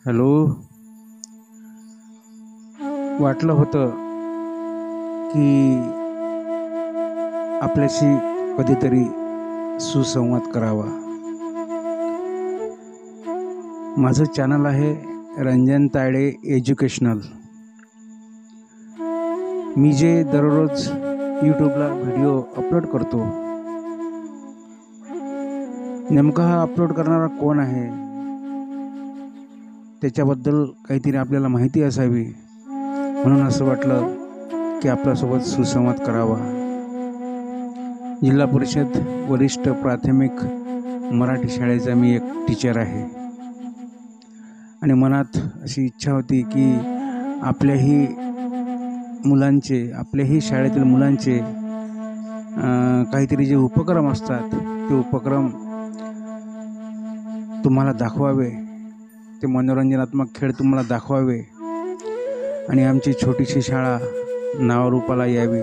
Hello. वाटलं होतं की आपल्याशी कधीतरी सुसंवाद करावा. माझं चॅनल आहे रंजन तायडे एज्युकेशनल. मी जे दररोज यूट्यूबला व्हिडिओ अपलोड करतो, नेमका हा अपलोड करणारा कोण आहे त्याच्याबद्दल काहीतरी आपल्याला माहिती असावी, म्हणून असं वाटलं की आपल्यासोबत सुसंवाद करावा. जिल्हा परिषद वरिष्ठ प्राथमिक मराठी शाळेचा मी एक टीचर आहे आणि मनात अशी इच्छा होती की आपल्याही शाळेतील मुलांचे काहीतरी जे उपक्रम असतात ते उपक्रम तुम्हाला दाखवावे, ते मनोरंजनात्मक खेळ तुम्हाला दाखवावे आणि आमची छोटीशी शाळा नावारूपाला यावी.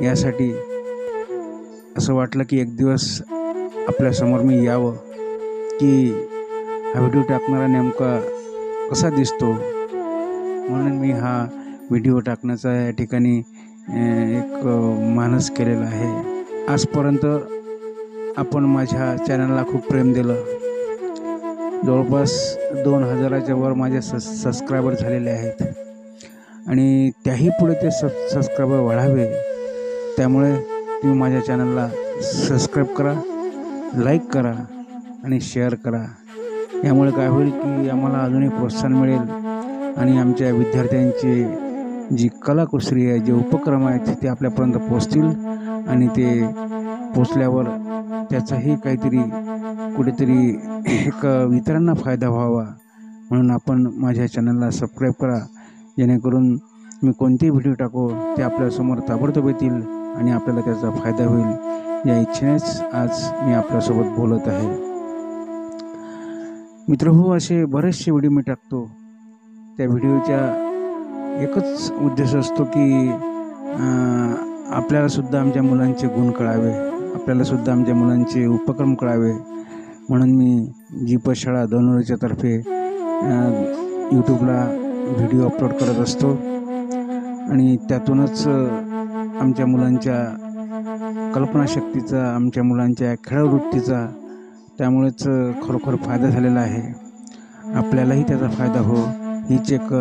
यासाठी असं वाटलं की एक दिवस आपल्यासमोर मी यावं की हा व्हिडिओ टाकणारा नेमका कसा दिसतो, म्हणून मी हा व्हिडिओ टाकण्याचा या ठिकाणी एक मानस केलेला आहे. आजपर्यंत आपण माझ्या चॅनलला खूप प्रेम दिलं. जवळपास 2000च्या वर माझे सबस्क्रायबर झालेले आहेत आणि त्याही पुढे ते सबस्क्रायबर वाढावे. त्यामुळे तुम्ही माझ्या चॅनलला सबस्क्राईब करा, लाईक करा आणि शेअर करा. यामुळे काय होईल की आम्हाला अजूनही प्रोत्साहन मिळेल आणि आमच्या विद्यार्थ्यांची जी कलाकुसरी आहे, जे उपक्रम आहेत ते आपल्यापर्यंत पोचतील आणि ते पोचल्यावर त्याचाही काहीतरी कुठेतरी एक इतरांना फायदा व्हावा. म्हणून आपण माझ्या चॅनलला सबस्क्राईब करा, जेणेकरून मी कोणतेही व्हिडिओ टाकू ते आपल्यासमोर ताबडतोब येतील आणि आपल्याला त्याचा फायदा होईल. या इच्छेनेच आज मी आपल्यासोबत बोलत आहे. मित्रहो, असे बरेचसे व्हिडिओ मी टाकतो. त्या व्हिडिओचा एकच उद्देश असतो की आपल्यालासुद्धा आमच्या मुलांचे गुण कळावे, आपल्यालासुद्धा आमच्या मुलांचे उपक्रम कळावे. म्हणून मी जीप शाळा दोनोरीच्या तर्फे यूट्यूबला व्हिडिओ अपलोड करत असतो आणि त्यातूनच आमच्या मुलांच्या कल्पनाशक्तीचा, आमच्या मुलांच्या खेळवृत्तीचा त्यामुळेच खरोखर फायदा झालेला आहे. आपल्यालाही त्याचा फायदा हो हीच एक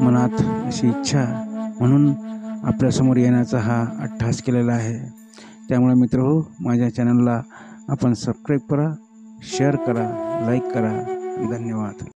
मनात अशी इच्छा, म्हणून आपल्यासमोर येण्याचा हा अट्टहास केलेला आहे. त्यामुळे मित्रहो, माझ्या चॅनलला आपण सबस्क्राईब करा, शेअर करा, लाईक करा. धन्यवाद.